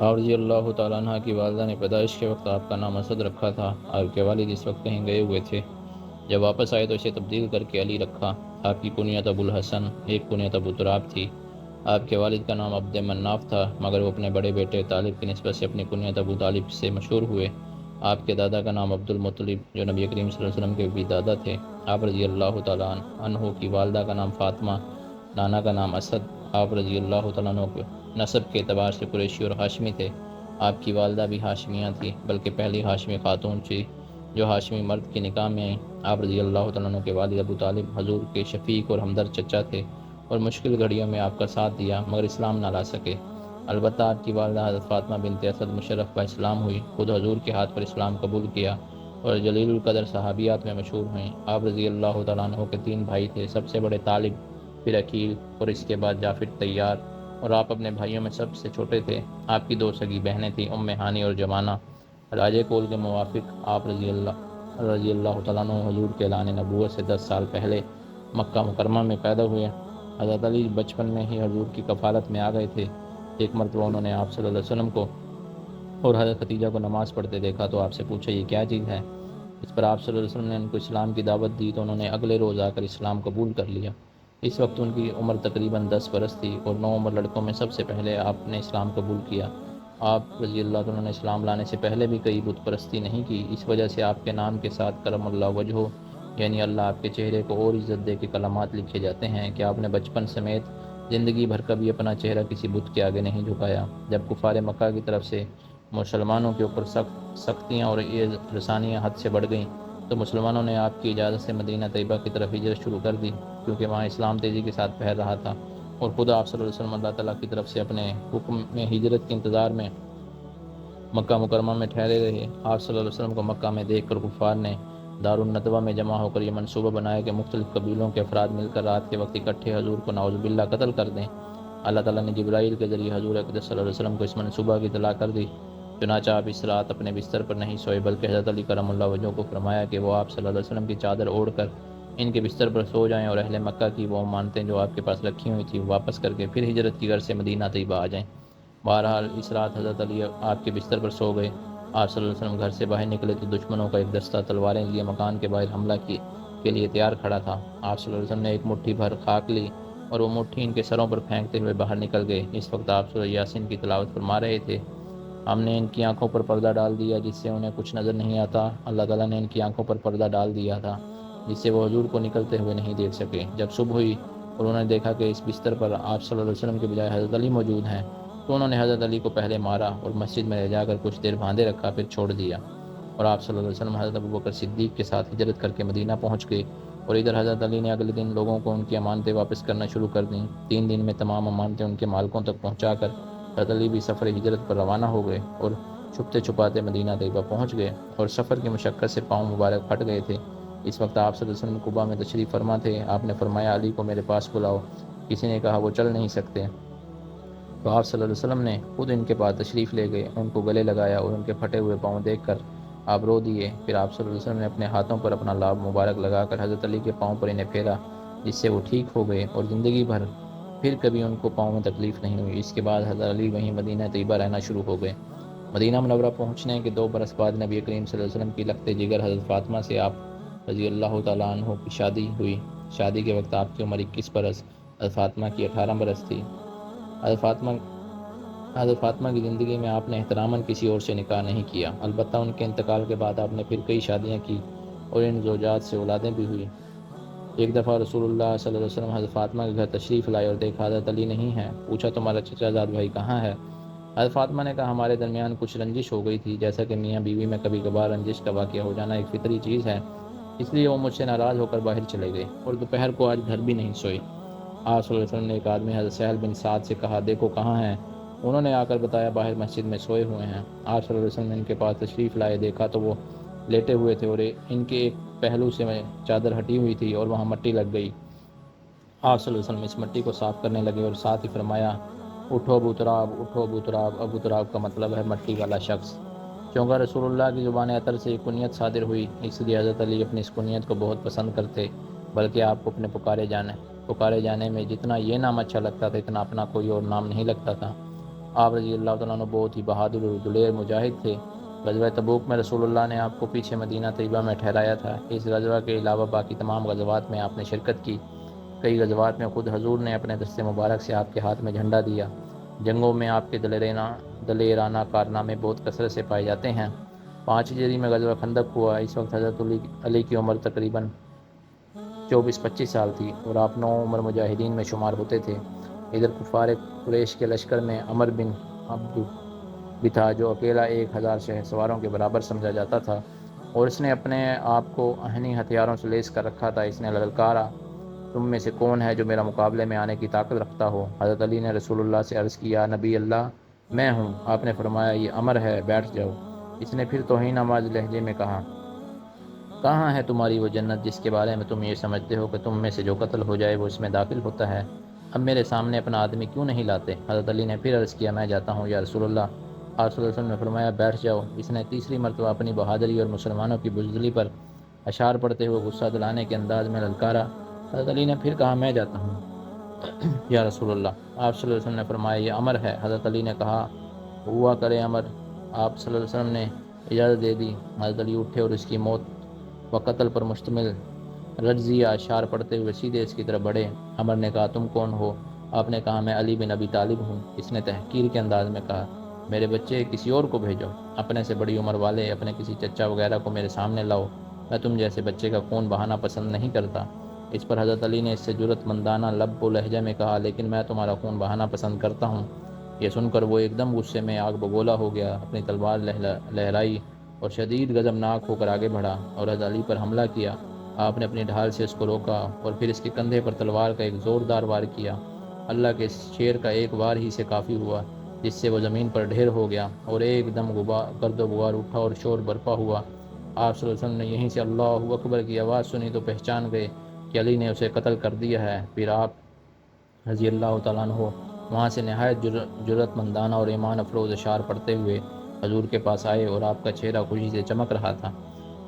اور رضی اللہ تعالیٰ عنہ کی والدہ نے پیدائش کے وقت آپ کا نام اسد رکھا تھا۔ آپ کے والد اس وقت کہیں گئے ہوئے تھے، جب واپس آئے تو اسے تبدیل کر کے علی رکھا۔ آپ کی کنیت ابو الحسن، ایک کنیت ابو تراب تھی۔ آپ کے والد کا نام عبد مناف تھا، مگر وہ اپنے بڑے بیٹے طالب کی نسبت سے اپنی کنیت ابو طالب سے مشہور ہوئے۔ آپ کے دادا کا نام عبد المطلب، جو نبی کریم صلی اللہ علیہ وسلم کے بھی دادا تھے۔ آپ رضی اللہ تعالیٰ عنہ کی والدہ کا نام فاطمہ، نانا کا نام اسد۔ آپ رضی اللہ تعالیٰ عنہ کے نسب کے اعتبار سے قریشی اور ہاشمی تھے۔ آپ کی والدہ بھی ہاشمیہ تھی، بلکہ پہلی ہاشمی خاتون تھی جو ہاشمی مرد کے نکاح میں آئیں۔ آپ رضی اللہ تعالیٰ عنہ کے والد ابو طالب حضور کے شفیق اور ہمدرد چچا تھے، اور مشکل گھڑیوں میں آپ کا ساتھ دیا، مگر اسلام نہ لا سکے۔ البتہ آپ کی والدہ حضرت فاطمہ بنت اسد مشرف با اسلام ہوئی، خود حضور کے ہاتھ پر اسلام قبول کیا، اور جلیل القدر صحابیات میں مشہور ہوئیں۔ آپ رضی اللہ تعالیٰ عنہ کے 3 بھائی تھے، سب سے بڑے طالب، پھر عقیل، اور اس کے بعد جعفر طیار، اور آپ اپنے بھائیوں میں سب سے چھوٹے تھے۔ آپ کی 2 سگی بہنیں تھیں، ام ہانی اور جمانہ۔ راجہ کول کے موافق آپ رضی اللہ تعالیٰ عنہ حضور کے اعلان نبوت سے 10 سال پہلے مکہ مکرمہ میں پیدا ہوئے۔ حضرت علی بچپن میں ہی حضور کی کفالت میں آ گئے تھے۔ ایک مرتبہ انہوں نے آپ صلی اللہ علیہ وسلم کو اور حضرت خدیجہ کو نماز پڑھتے دیکھا تو آپ سے پوچھا، یہ کیا چیز ہے؟ اس پر آپ صلی اللہ علیہ وسلم نے ان کو اسلام کی دعوت دی تو انہوں نے اگلے روز آ کر اسلام قبول کر لیا۔ اس وقت ان کی عمر تقریباً 10 برس تھی، اور 9 عمر لڑکوں میں سب سے پہلے آپ نے اسلام قبول کیا۔ آپ رضی اللہ عنہ نے اسلام لانے سے پہلے بھی کئی بت پرستی نہیں کی، اس وجہ سے آپ کے نام کے ساتھ کرم اللہ وجہہ، یعنی اللہ آپ کے چہرے کو اور عزت دے کے کلمات لکھے جاتے ہیں کہ آپ نے بچپن سمیت زندگی بھر کبھی اپنا چہرہ کسی بت کے آگے نہیں جھکایا۔ جب کفار مکہ کی طرف سے مسلمانوں کے اوپر سختیاں اور رسانیاں حد سے بڑھ گئیں تو مسلمانوں نے آپ کی اجازت سے مدینہ طیبہ کی طرف ہجرت شروع کر دی، کیونکہ وہاں اسلام تیزی کے ساتھ پھیل رہا تھا، اور خدا آپ صلی اللہ علیہ وسلم اللہ تعالیٰ کی طرف سے اپنے حکم میں ہجرت کے انتظار میں مکہ مکرمہ میں ٹھہرے رہے۔ آپ صلی اللہ علیہ وسلم کو مکہ میں دیکھ کر کفار نے دار الندوہ میں جمع ہو کر یہ منصوبہ بنایا کہ مختلف قبیلوں کے افراد مل کر رات کے وقت اکٹھے حضور کو نعوذ باللہ قتل کر دیں۔ اللہ تعالیٰ نے جبرائیل کے ذریعے حضور اقدس صلی اللہ علیہ وسلم کو اس منصوبہ کی اطلاع کر دی۔ چنانچہ آپ اس رات اپنے بستر پر نہیں سوئے، بلکہ حضرت علی کرم اللہ وجہہ کو فرمایا کہ وہ آپ صلی اللہ علیہ وسلم کی چادر اوڑھ کر ان کے بستر پر سو جائیں، اور اہل مکہ کی وہ امانتیں جو آپ کے پاس رکھی ہوئی تھیں واپس کر کے پھر ہجرت کی غرض سے مدینہ طیبہ آ جائیں۔ بہرحال اس رات حضرت علی آپ کے بستر پر سو گئے۔ آپ صلی اللہ علیہ وسلم گھر سے باہر نکلے تو دشمنوں کا ایک دستہ تلواریں لیے مکان کے باہر حملہ کے لیے تیار کھڑا تھا۔ آپ صلی اللہ علیہ وسلم نے ایک مٹھی بھر خاک لی اور وہ مٹھی ان کے سروں پر پھینکتے ہوئے باہر نکل گئے۔ اس وقت آپ سورہ یاسین کی تلاوت فرما رہے تھے۔ ہم نے ان کی آنکھوں پر پردہ ڈال دیا جس سے انہیں کچھ نظر نہیں آتا۔ اللہ تعالیٰ نے ان کی آنکھوں پر پردہ ڈال دیا تھا جس سے وہ حضور کو نکلتے ہوئے نہیں دیکھ سکے۔ جب صبح ہوئی اور انہوں نے دیکھا کہ اس بستر پر آپ صلی اللہ علیہ وسلم کے بجائے حضرت علی موجود ہیں تو انہوں نے حضرت علی کو پہلے مارا اور مسجد میں لے جا کر کچھ دیر باندھے رکھا، پھر چھوڑ دیا، اور آپ صلی اللہ علیہ وسلم حضرت ابوبکر صدیق کے ساتھ ہجرت کر کے مدینہ پہنچ گئے۔ اور ادھر حضرت علی نے اگلے دن لوگوں کو ان کی امانتیں واپس کرنا شروع کر دیں۔ 3 دن میں تمام امانتیں ان کے مالکوں تک پہنچا کر حضرت علی بھی سفر ہجرت پر روانہ ہو گئے اور چھپتے چھپاتے مدینہ طیبہ پہنچ گئے، اور سفر کی مشقت سے پاؤں مبارک پھٹ گئے تھے۔ اس وقت آپ صلی اللہ علیہ وسلم قباء میں تشریف فرما تھے۔ آپ نے فرمایا، علی کو میرے پاس بلاؤ۔ کسی نے کہا وہ چل نہیں سکتے، تو آپ صلی اللہ علیہ وسلم نے خود ان کے پاس تشریف لے گئے، ان کو گلے لگایا اور ان کے پھٹے ہوئے پاؤں دیکھ کر آپ رو دیے۔ پھر آپ صلی اللہ علیہ وسلم نے اپنے ہاتھوں پر اپنا لاب مبارک لگا کر حضرت علی کے پاؤں پر انہیں پھیرا، جس سے وہ ٹھیک ہو گئے اور زندگی بھر پھر کبھی ان کو پاؤں میں تکلیف نہیں ہوئی۔ اس کے بعد حضرت علی وہیں مدینہ طیبہ رہنا شروع ہو گئے۔ مدینہ منورہ پہنچنے کے 2 برس بعد نبی کریم صلی اللہ علیہ وسلم کی لخت جگر حضرت فاطمہ سے آپ رضی اللہ تعالیٰ عنہ کی شادی ہوئی۔ شادی کے وقت آپ کی عمر 21 برس، حضرت فاطمہ کی 18 برس تھی۔ حضرت فاطمہ کی زندگی میں آپ نے احتراماً کسی اور سے نکاح نہیں کیا، البتہ ان کے انتقال کے بعد آپ نے پھر کئی شادیاں کی اور ان زوجات سے اولادیں بھی ہوئی۔ ایک دفعہ رسول اللہ صلی اللہ علیہ وسلم حضرت فاطمہ کے گھر تشریف لائے اور دیکھا حضرت علی نہیں ہیں۔ پوچھا تمہارا چچا زاد بھائی کہاں ہے؟ حضرت فاطمہ نے کہا ہمارے درمیان کچھ رنجش ہو گئی تھی، جیسا کہ میاں بیوی میں کبھی کبھار رنجش کا واقعہ ہو جانا ایک فطری چیز ہے، اس لیے وہ مجھ سے ناراض ہو کر باہر چلے گئے اور دوپہر کو آج گھر بھی نہیں سوئے۔ آپ صلی اللہ علیہ وسلم نے ایک آدمی حضرت سہل بن سعد سے کہا دیکھو کہاں ہیں؟ انہوں نے آ کر بتایا باہر مسجد میں سوئے ہوئے ہیں۔ آپ صلی اللہ علیہ وسلم نے ان کے پاس تشریف لائے، دیکھا تو وہ لیٹے ہوئے تھے اور ان کے ایک پہلو سے چادر ہٹی ہوئی تھی اور وہاں مٹی لگ گئی۔ آپ صلی اللہ علیہ وسلم اس مٹی کو صاف کرنے لگے اور ساتھ ہی فرمایا اٹھو ابو تراب، اٹھو ابو تراب۔ ابو تراب کا مطلب ہے مٹی والا شخص۔ چونکہ رسول اللہ کی زبان اطہر سے ایک کنیت صادر ہوئی، اس لیے حضرت علی اپنی اس کنیت کو بہت پسند کرتے، بلکہ آپ کو اپنے پکارے جانے میں جتنا یہ نام اچھا لگتا تھا اتنا اپنا کوئی اور نام نہیں لگتا تھا۔ آپ رضی اللہ تعالیٰ عنہ بہت ہی بہادر اور دلیر مجاہد تھے۔ غزوہ تبوک میں رسول اللہ نے آپ کو پیچھے مدینہ طیبہ میں ٹھہرایا تھا۔ اس غزوہ کے علاوہ باقی تمام غزوات میں آپ نے شرکت کی۔ کئی غزوات میں خود حضور نے اپنے دست مبارک سے آپ کے ہاتھ میں جھنڈا دیا۔ جنگوں میں آپ کے دلیرانہ کارنامے بہت کثرت سے پائے جاتے ہیں۔ 5 ہجری میں غزوہ خندق ہوا۔ اس وقت حضرت علی کی عمر تقریباً 24-25 سال تھی اور آپ 9 عمر مجاہدین میں شمار ہوتے تھے۔ ادھر کفار قریش کے لشکر میں عمر بن عبد بھی تھا، جو اکیلا 1000 شہر سواروں کے برابر سمجھا جاتا تھا، اور اس نے اپنے آپ کو آہنی ہتھیاروں سے لیس کر رکھا تھا۔ اس نے للکارا، تم میں سے کون ہے جو میرا مقابلے میں آنے کی طاقت رکھتا ہو؟ حضرت علی نے رسول اللہ سے عرض کیا، نبی اللہ، میں ہوں۔ آپ نے فرمایا، یہ عمر ہے، بیٹھ جاؤ۔ اس نے پھر توہین آمیز لہجے میں کہا، کہاں ہے تمہاری وہ جنت جس کے بارے میں تم یہ سمجھتے ہو کہ تم میں سے جو قتل ہو جائے وہ اس میں داخل ہوتا ہے؟ اب میرے سامنے اپنا آدمی کیوں نہیں لاتے؟ حضرت علی نے پھر عرض کیا، میں جاتا ہوں یا رسول اللہ۔ آپ صلی اللہ علیہ وسلم نے فرمایا، بیٹھ جاؤ۔ اس نے تیسری مرتبہ اپنی بہادری اور مسلمانوں کی بزدلی پر اشار پڑھتے ہوئے غصہ دلانے کے انداز میں للکارا۔ حضرت علی نے پھر کہا، میں جاتا ہوں یا رسول اللہ۔ آپ صلی اللہ علیہ وسلم نے فرمایا، یہ عمر ہے۔ حضرت علی نے کہا، ہوا کرے عمر۔ آپ صلی اللہ علیہ وسلم نے اجازت دے دی۔ حضرت علی اٹھے اور اس کی موت و قتل پر مشتمل رجزیہ اشعار پڑھتے ہوئے سیدھے اس کی طرف بڑھے۔ عمر نے کہا، تم کون ہو؟ آپ نے کہا، میں علی بن ابی طالب ہوں۔ اس نے تحقیر کے انداز میں کہا، میرے بچے، کسی اور کو بھیجو۔ اپنے سے بڑی عمر والے اپنے کسی چچا وغیرہ کو میرے سامنے لاؤ۔ میں تم جیسے بچے کا خون بہانا پسند نہیں کرتا۔ اس پر حضرت علی نے اس سے جرأت مندانہ لب و لہجے میں کہا، لیکن میں تمہارا خون بہانا پسند کرتا ہوں۔ یہ سن کر وہ ایک دم غصے میں آگ بگولا ہو گیا، اپنی تلوار لہرائی اور شدید غضبناک ہو کر آگے بڑھا اور حضرت علی پر حملہ کیا۔ آپ نے اپنی ڈھال سے اس کو روکا اور پھر اس کے کندھے پر تلوار کا ایک زوردار وار کیا۔ اللہ کے شیر کا ایک وار ہی سے کافی ہوا، جس سے وہ زمین پر ڈھیر ہو گیا اور ایک دم گرد و غبار اٹھا اور شور برپا ہوا۔ آپ صلی اللہ علیہ وسلم نے یہیں سے اللہ اکبر کی آواز سنی تو پہچان گئے کہ علی نے اسے قتل کر دیا ہے۔ پھر آپ رضی اللہ تعالیٰ عنہ وہاں سے نہایت جرأت مندانہ اور ایمان افروز اشعار پڑھتے ہوئے حضور کے پاس آئے اور آپ کا چہرہ خوشی سے چمک رہا تھا۔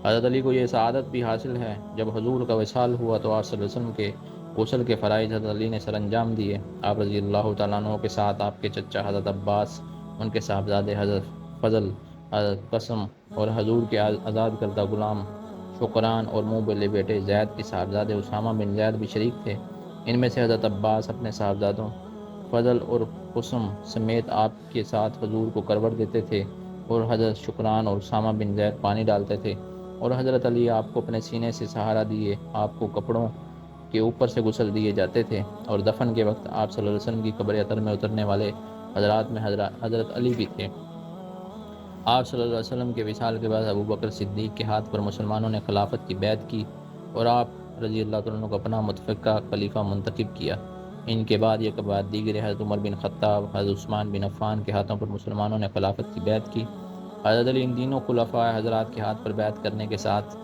حضرت علی کو یہ سعادت بھی حاصل ہے۔ جب حضور کا وصال ہوا تو آپ صلی اللہ علیہ وسلم کے غسل کے فرائض حضرت علی نے سر انجام دیے۔ آپ رضی اللہ تعالیٰ عنہ کے ساتھ آپ کے چچا حضرت عباس، ان کے صاحبزادے حضرت فضل، حضرت قسم اور حضور کے آزاد کردہ غلام شکران اور منہ بلے بیٹے زید کے صاحبزادے اسامہ بن زید بھی شریک تھے۔ ان میں سے حضرت عباس اپنے صاحبزادوں فضل اور قسم سمیت آپ کے ساتھ حضور کو کروٹ دیتے تھے، اور حضرت شکران اور اسامہ بن زید پانی ڈالتے تھے، اور حضرت علی آپ کو اپنے سینے سے سہارا دیے آپ کو کپڑوں کے اوپر سے غسل دیے جاتے تھے، اور دفن کے وقت آپ صلی اللہ علیہ وسلم کی قبر اطہر میں اترنے والے حضرات میں حضرت علی بھی تھے۔ آپ صلی اللہ علیہ وسلم کے وصال کے بعد ابو بکر صدیق کے ہاتھ پر مسلمانوں نے خلافت کی بیعت کی اور آپ رضی اللہ عنہ کو اپنا متفقہ خلیفہ منتخب کیا۔ ان کے بعد ایک بعد دیگر حضرت عمر بن خطاب، حضرت عثمان بن عفان کے ہاتھوں پر مسلمانوں نے خلافت کی بیعت کی۔ حضرت علی ان تینوں خلفاء حضرات کے ہاتھ پر بیعت کرنے کے ساتھ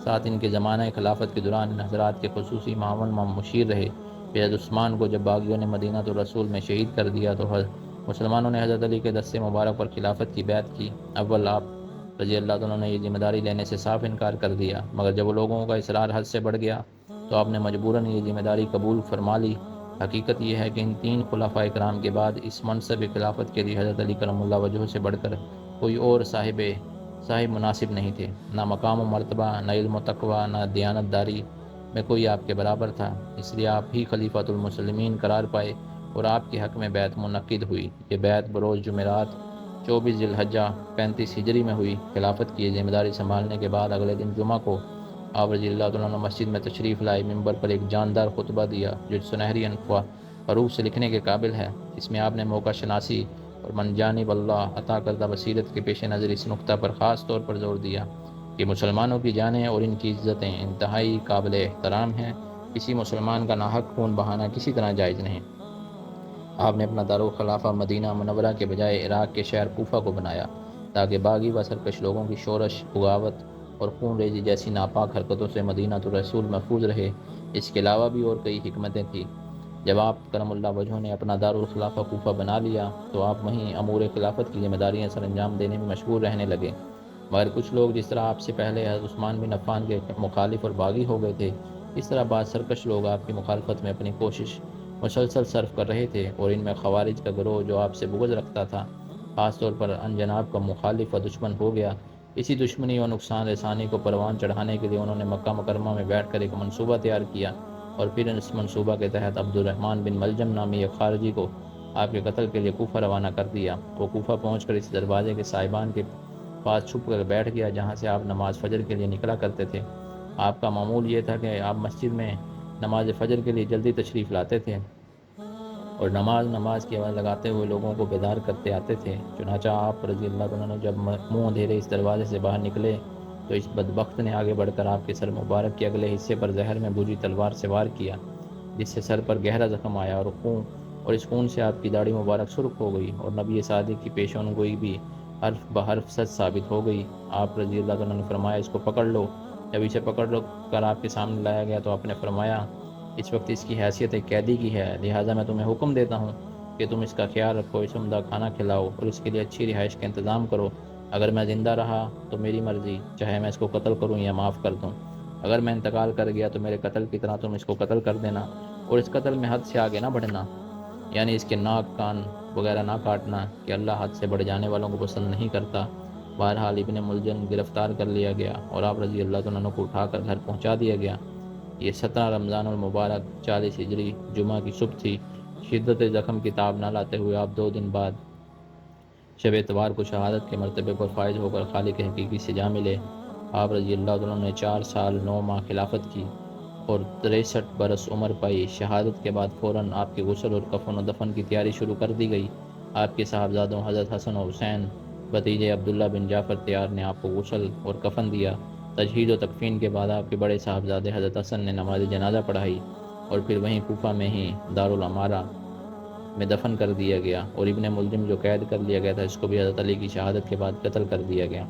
ساتھ ان کے زمانہ خلافت کے دوران ان حضرات کے خصوصی معاون مشیر رہے۔ پھر حضرت عثمان کو جب باغیوں نے مدینہ الرسول میں شہید کر دیا تو مسلمانوں نے حضرت علی کے دست مبارک پر خلافت کی بیعت کی۔ اول آپ رضی اللہ عنہ نے یہ ذمہ داری لینے سے صاف انکار کر دیا، مگر جب لوگوں کا اصرار حد سے بڑھ گیا تو آپ نے مجبوراً یہ ذمہ داری قبول فرما لی۔ حقیقت یہ ہے کہ ان 3 خلفاء کرام کے بعد اس منصب خلافت کے لیے حضرت علی کرم اللہ وجہہ سے بڑھ کر کوئی اور صاحب مناسب نہیں تھے۔ نہ مقام و مرتبہ، نہ علم و تقویٰ، نہ دیانت داری میں کوئی آپ کے برابر تھا، اس لیے آپ ہی خلیفۃ المسلمین قرار پائے اور آپ کے حق میں بیعت منعقد ہوئی۔ یہ بیعت بروز جمعرات 24 ذی الحجہ 35 ہجری میں ہوئی۔ خلافت کی ذمہ داری سنبھالنے کے بعد اگلے دن جمعہ کو آپ رضی اللہ عنہ مسجد میں تشریف لائے، ممبر پر ایک جاندار خطبہ دیا جو سنہری حروف سے لکھنے کے قابل ہے۔ اس میں آپ نے موقع شناسی اور من جانب اللہ عطا کردہ بصیرت کے پیش نظر اس نقطہ پر خاص طور پر زور دیا کہ مسلمانوں کی جانیں اور ان کی عزتیں انتہائی قابل احترام ہیں۔ کسی مسلمان کا ناحق خون بہانا کسی طرح جائز نہیں۔ آپ نے اپنا دارالخلافہ مدینہ منورہ کے بجائے عراق کے شہر کوفہ کو بنایا تاکہ باغی و سرکش لوگوں کی شورش، بغاوت اور خون ریزی جیسی ناپاک حرکتوں سے مدینہ الرسول محفوظ رہے۔ اس کے علاوہ بھی اور کئی حکمتیں تھیں۔ جب آپ کرم اللہ وجہہ نے اپنا دارالخلافہ کوفہ بنا لیا تو آپ وہیں امور خلافت کی ذمہ داریاں سر انجام دینے میں مشغول رہنے لگے، مگر کچھ لوگ جس طرح آپ سے پہلے حضرت عثمان بن عفان کے مخالف اور باغی ہو گئے تھے، اس طرح بعض سرکش لوگ آپ کی مخالفت میں اپنی کوشش مسلسل صرف کر رہے تھے، اور ان میں خوارج کا گروہ جو آپ سے بغض رکھتا تھا، خاص طور پر ان جناب کا مخالف و دشمن ہو گیا۔ اسی دشمنی و نقصان رسانی کو پروان چڑھانے کے لیے انہوں نے مکہ مکرمہ میں بیٹھ کر ایک منصوبہ تیار کیا، اور پھر اس منصوبہ کے تحت عبد الرحمن بن ملجم نامی ایک خارجی کو آپ کے قتل کے لیے کوفہ روانہ کر دیا۔ وہ کوفہ پہنچ کر اس دروازے کے سائبان کے پاس چھپ کر بیٹھ گیا جہاں سے آپ نماز فجر کے لیے نکلا کرتے تھے۔ آپ کا معمول یہ تھا کہ آپ مسجد میں نماز فجر کے لیے جلدی تشریف لاتے تھے اور نماز کی آواز لگاتے ہوئے لوگوں کو بیدار کرتے آتے تھے۔ چنانچہ آپ رضی اللہ عنہ جب منہ اندھیرے اس دروازے سے باہر نکلے تو اس بدبخت نے آگے بڑھ کر آپ کے سر مبارک کے اگلے حصے پر زہر میں بوجھی تلوار سے وار کیا، جس سے سر پر گہرا زخم آیا اور اس خون سے آپ کی داڑھی مبارک سرخ ہو گئی، اور نبی صادق کی پیشن گوئی بھی حرف بحرف سچ ثابت ہو گئی۔ آپ رضی اللہ عنہ نے فرمایا، اس کو پکڑ لو۔ جب اسے پکڑ کر آپ کے سامنے لایا گیا تو آپ نے فرمایا، اس وقت اس کی حیثیت ایک قیدی کی ہے، لہٰذا میں تمہیں حکم دیتا ہوں کہ تم اس کا خیال رکھو، اسے عمدہ کھانا کھلاؤ اور اس کے لیے اچھی رہائش کا انتظام کرو۔ اگر میں زندہ رہا تو میری مرضی، چاہے میں اس کو قتل کروں یا معاف کر دوں۔ اگر میں انتقال کر گیا تو میرے قتل کی طرح تم اس کو قتل کر دینا، اور اس قتل میں حد سے آگے نہ بڑھنا، یعنی اس کے ناک کان وغیرہ نہ کاٹنا، کہ اللہ حد سے بڑھ جانے والوں کو پسند نہیں کرتا۔ بہرحال ابن ملجم گرفتار کر لیا گیا اور آپ رضی اللہ عنہ کو اٹھا کر گھر پہنچا دیا گیا۔ یہ 17 رمضان المبارک 40 ہجری جمعہ کی صبح تھی۔ شدت زخم کی تاب نہ لاتے ہوئے آپ 2 دن بعد شب اتوار کو شہادت کے مرتبے پر فائز ہو کر خالق حقیقی سے جا ملے۔ آپ رضی اللہ عنہ نے 4 سال 9 ماہ خلافت کی اور 63 برس عمر پائی۔ شہادت کے بعد فوراً آپ کے غسل اور کفن و دفن کی تیاری شروع کر دی گئی۔ آپ کے صاحبزادوں حضرت حسن و حسین بھتیجے عبداللہ بن جعفر تیار نے آپ کو غسل اور کفن دیا۔ تجہیز و تکفین کے بعد آپ کے بڑے صاحبزادے حضرت حسن نے نماز جنازہ پڑھائی اور پھر وہیں کوفہ میں ہی دارالامارہ میں دفن کر دیا گیا، اور ابن ملجم جو قید کر لیا گیا تھا اس کو بھی حضرت علی کی شہادت کے بعد قتل کر دیا گیا۔